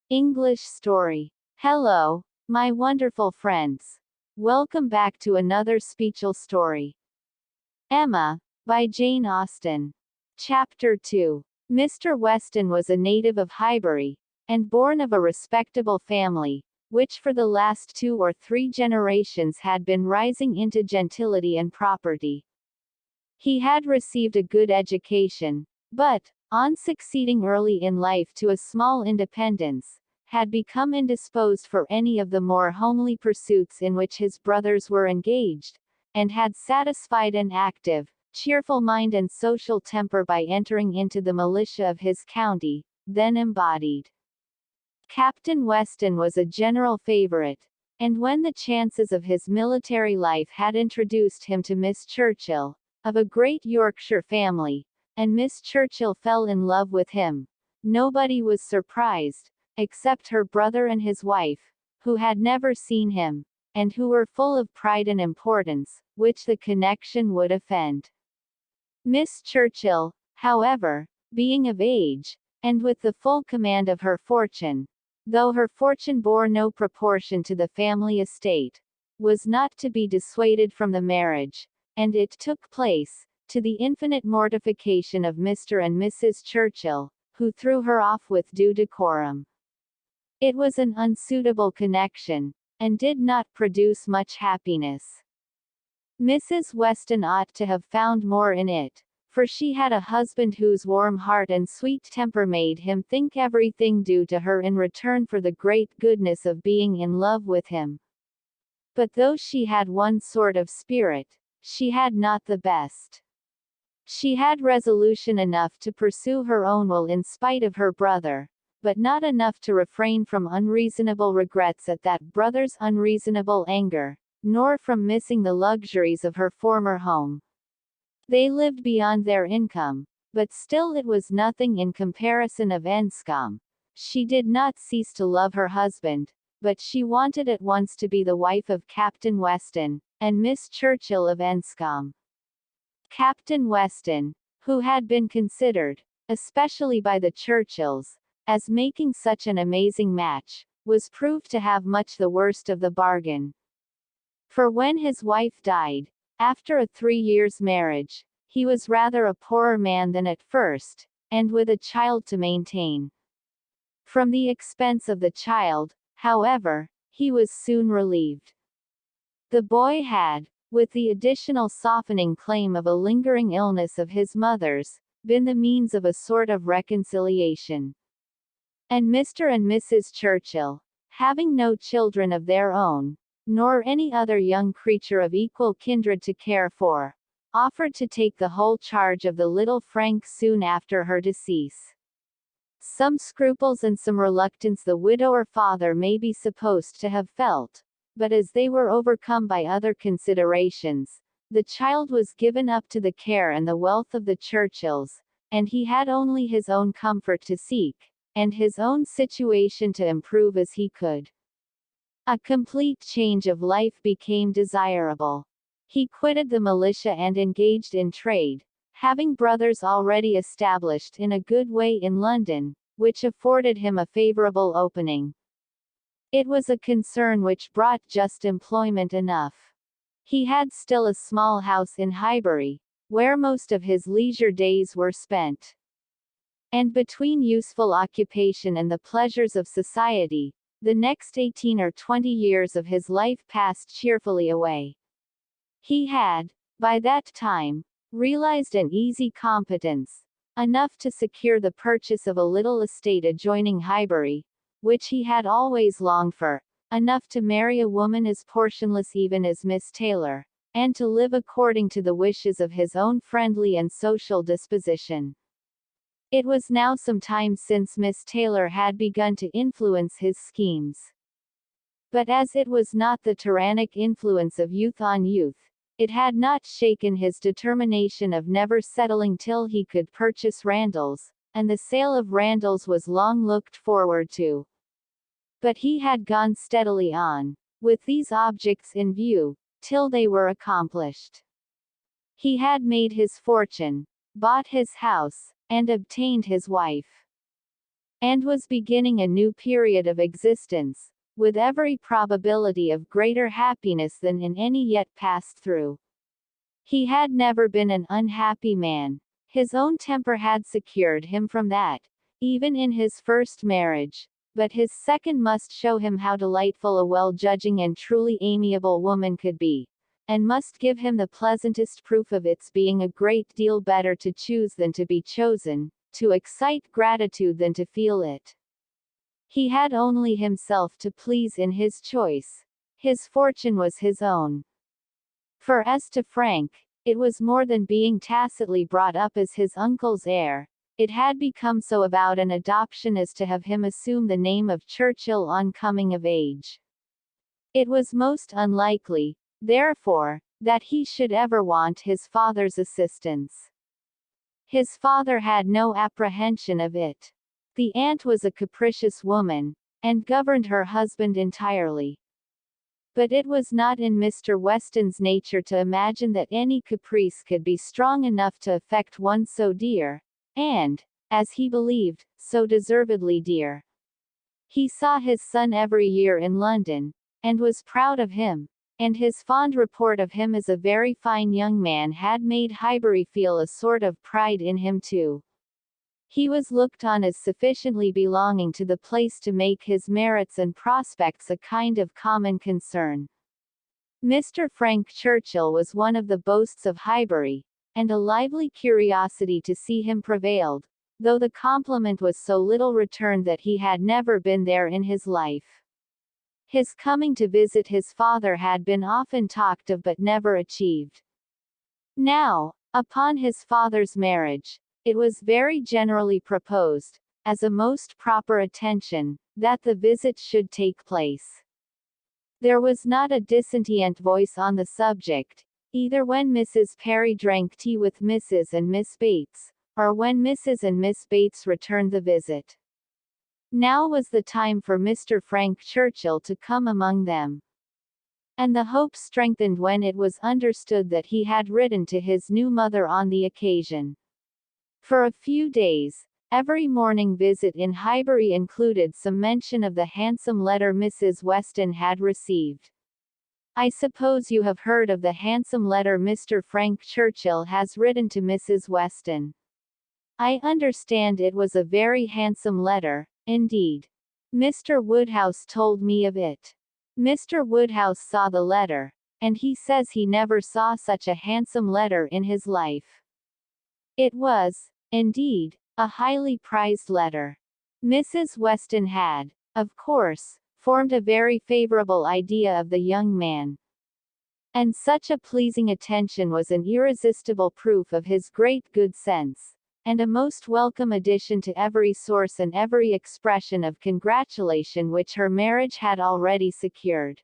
English story. Hello, my wonderful friends. Welcome back to another speechal story. Emma, by Jane Austen. Chapter 2. Mr. Weston was a native of Highbury, and born of a respectable family, which for the last 2 or 3 generations had been rising into gentility and property. He had received a good education, but, on succeeding early in life to a small independence, had become indisposed for any of the more homely pursuits in which his brothers were engaged, and had satisfied an active, cheerful mind and social temper by entering into the militia of his county, then embodied. Captain Weston was a general favorite, and when the chances of his military life had introduced him to Miss Churchill, of a great Yorkshire family, and Miss Churchill fell in love with him, nobody was surprised, except her brother and his wife, who had never seen him, and who were full of pride and importance, which the connection would offend. Miss Churchill, however, being of age, and with the full command of her fortune, though her fortune bore no proportion to the family estate, was not to be dissuaded from the marriage, and it took place, to the infinite mortification of Mr. and Mrs. Churchill, who threw her off with due decorum. It was an unsuitable connection, and did not produce much happiness. Mrs. Weston ought to have found more in it, for she had a husband whose warm heart and sweet temper made him think everything due to her in return for the great goodness of being in love with him. But though she had one sort of spirit, she had not the best. She had resolution enough to pursue her own will in spite of her brother, but not enough to refrain from unreasonable regrets at that brother's unreasonable anger, nor from missing the luxuries of her former home. They lived beyond their income, but still it was nothing in comparison of Enscombe. She did not cease to love her husband, but she wanted at once to be the wife of Captain Weston, and Miss Churchill of Enscombe. Captain Weston, who had been considered, especially by the Churchills, as making such an amazing match, was proved to have much the worst of the bargain. For when his wife died, after a 3 years' marriage, he was rather a poorer man than at first, and with a child to maintain. From the expense of the child, however, he was soon relieved. The boy had, with the additional softening claim of a lingering illness of his mother's, been the means of a sort of reconciliation. And Mr. and Mrs. Churchill, having no children of their own, nor any other young creature of equal kindred to care for, offered to take the whole charge of the little Frank soon after her decease. Some scruples and some reluctance the widower father may be supposed to have felt, but as they were overcome by other considerations, the child was given up to the care and the wealth of the Churchills, and he had only his own comfort to seek, and his own situation to improve as he could. A complete change of life became desirable. He quitted the militia and engaged in trade, having brothers already established in a good way in London, which afforded him a favorable opening. It was a concern which brought just employment enough. He had still a small house in Highbury, where most of his leisure days were spent. And between useful occupation and the pleasures of society, the next 18 or 20 years of his life passed cheerfully away. He had, by that time, realized an easy competence, enough to secure the purchase of a little estate adjoining Highbury, which he had always longed for, enough to marry a woman as portionless even as Miss Taylor, and to live according to the wishes of his own friendly and social disposition. It was now some time since Miss Taylor had begun to influence his schemes. But as it was not the tyrannic influence of youth on youth, it had not shaken his determination of never settling till he could purchase Randalls, and the sale of Randalls was long looked forward to. But he had gone steadily on, with these objects in view, till they were accomplished. He had made his fortune, bought his house, and obtained his wife. and was beginning a new period of existence, with every probability of greater happiness than in any yet passed through. He had never been an unhappy man. His own temper had secured him from that, even in his first marriage, but his second must show him how delightful a well-judging and truly amiable woman could be, and must give him the pleasantest proof of its being a great deal better to choose than to be chosen, to excite gratitude than to feel it. He had only himself to please in his choice. His fortune was his own. For as to Frank, it was more than being tacitly brought up as his uncle's heir. It had become so about an adoption as to have him assume the name of Churchill on coming of age. It was most unlikely, therefore, that he should ever want his father's assistance. His father had no apprehension of it. The aunt was a capricious woman, and governed her husband entirely. But it was not in Mr. Weston's nature to imagine that any caprice could be strong enough to affect one so dear, and, as he believed, so deservedly dear. He saw his son every year in London, and was proud of him, and his fond report of him as a very fine young man had made Highbury feel a sort of pride in him too. He was looked on as sufficiently belonging to the place to make his merits and prospects a kind of common concern. Mr. Frank Churchill was one of the boasts of Highbury, and a lively curiosity to see him prevailed, though the compliment was so little returned that he had never been there in his life. His coming to visit his father had been often talked of but never achieved. Now, upon his father's marriage, it was very generally proposed, as a most proper attention, that the visit should take place. There was not a dissentient voice on the subject, either when Mrs. Perry drank tea with Mrs. and Miss Bates, or when Mrs. and Miss Bates returned the visit. Now was the time for Mr. Frank Churchill to come among them. And the hope strengthened when it was understood that he had written to his new mother on the occasion. For a few days, every morning visit in Highbury included some mention of the handsome letter Mrs. Weston had received. I suppose you have heard of the handsome letter Mr. Frank Churchill has written to Mrs. Weston. I understand it was a very handsome letter, indeed. Mr. Woodhouse told me of it. Mr. Woodhouse saw the letter, and he says he never saw such a handsome letter in his life. It was, indeed, a highly prized letter. Mrs. Weston had, of course, formed a very favorable idea of the young man. And such a pleasing attention was an irresistible proof of his great good sense, and a most welcome addition to every source and every expression of congratulation which her marriage had already secured.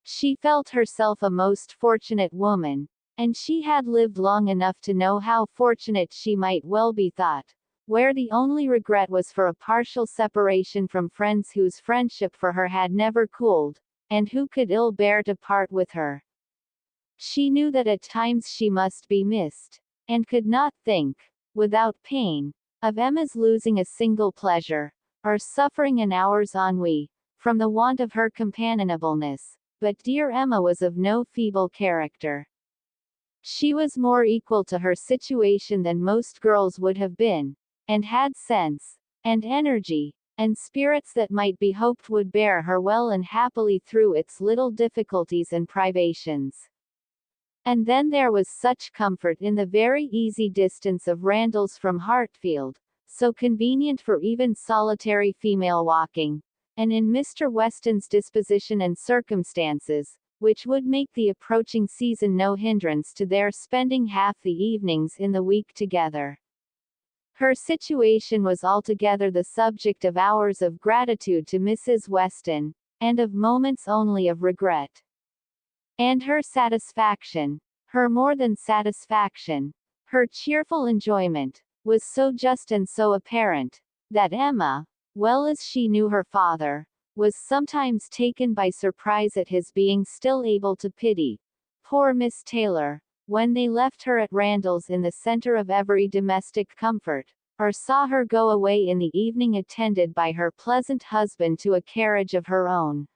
She felt herself a most fortunate woman, and she had lived long enough to know how fortunate she might well be thought, where the only regret was for a partial separation from friends whose friendship for her had never cooled, and who could ill bear to part with her. She knew that at times she must be missed, and could not think, without pain, of Emma's losing a single pleasure, or suffering an hour's ennui, from the want of her companionableness, but dear Emma was of no feeble character. She was more equal to her situation than most girls would have been, and had sense, and energy, and spirits that might be hoped would bear her well and happily through its little difficulties and privations. And then there was such comfort in the very easy distance of Randalls from Hartfield, so convenient for even solitary female walking, and in Mr. Weston's disposition and circumstances, which would make the approaching season no hindrance to their spending half the evenings in the week together. Her situation was altogether the subject of hours of gratitude to Mrs. Weston, and of moments only of regret. And her satisfaction, her more than satisfaction, her cheerful enjoyment, was so just and so apparent, that Emma, well as she knew her father, was sometimes taken by surprise at his being still able to pity poor Miss Taylor, when they left her at Randalls in the centre of every domestic comfort, or saw her go away in the evening attended by her pleasant husband to a carriage of her own.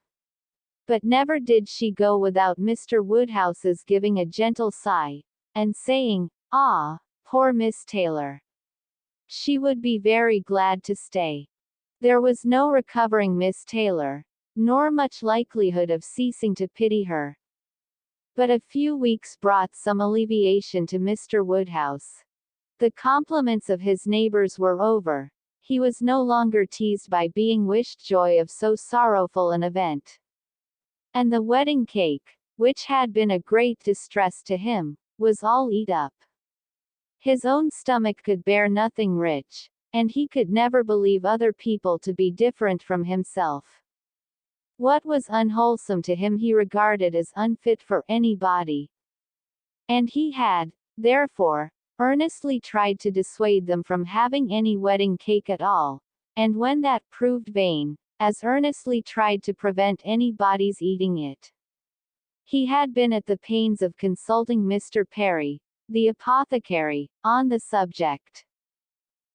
But never did she go without Mr. Woodhouse's giving a gentle sigh, and saying, "Ah, poor Miss Taylor. She would be very glad to stay." There was no recovering Miss Taylor, nor much likelihood of ceasing to pity her. But a few weeks brought some alleviation to Mr. Woodhouse. The compliments of his neighbors were over. He was no longer teased by being wished joy of so sorrowful an event. And the wedding cake, which had been a great distress to him, was all eat up. His own stomach could bear nothing rich, and he could never believe other people to be different from himself. What was unwholesome to him he regarded as unfit for any body. And he had, therefore, earnestly tried to dissuade them from having any wedding cake at all, and when that proved vain, as earnestly tried to prevent anybody's eating it. He had been at the pains of consulting Mr. Perry, the apothecary, on the subject.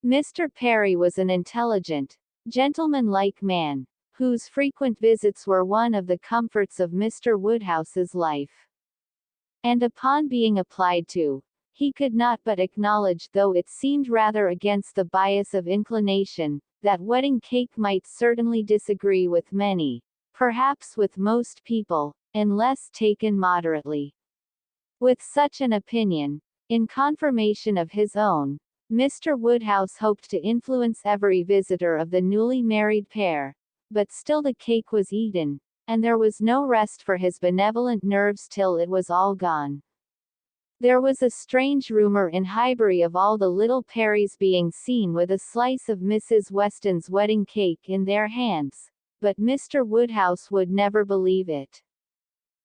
Mr. Perry was an intelligent, gentlemanlike man, whose frequent visits were one of the comforts of Mr. Woodhouse's life. And upon being applied to, he could not but acknowledge, though it seemed rather against the bias of inclination, that wedding cake might certainly disagree with many, perhaps with most people, unless taken moderately. With such an opinion, in confirmation of his own, Mr. Woodhouse hoped to influence every visitor of the newly married pair, but still the cake was eaten, and there was no rest for his benevolent nerves till it was all gone. There was a strange rumor in Highbury of all the little Perrys being seen with a slice of Mrs. Weston's wedding cake in their hands, but Mr. Woodhouse would never believe it.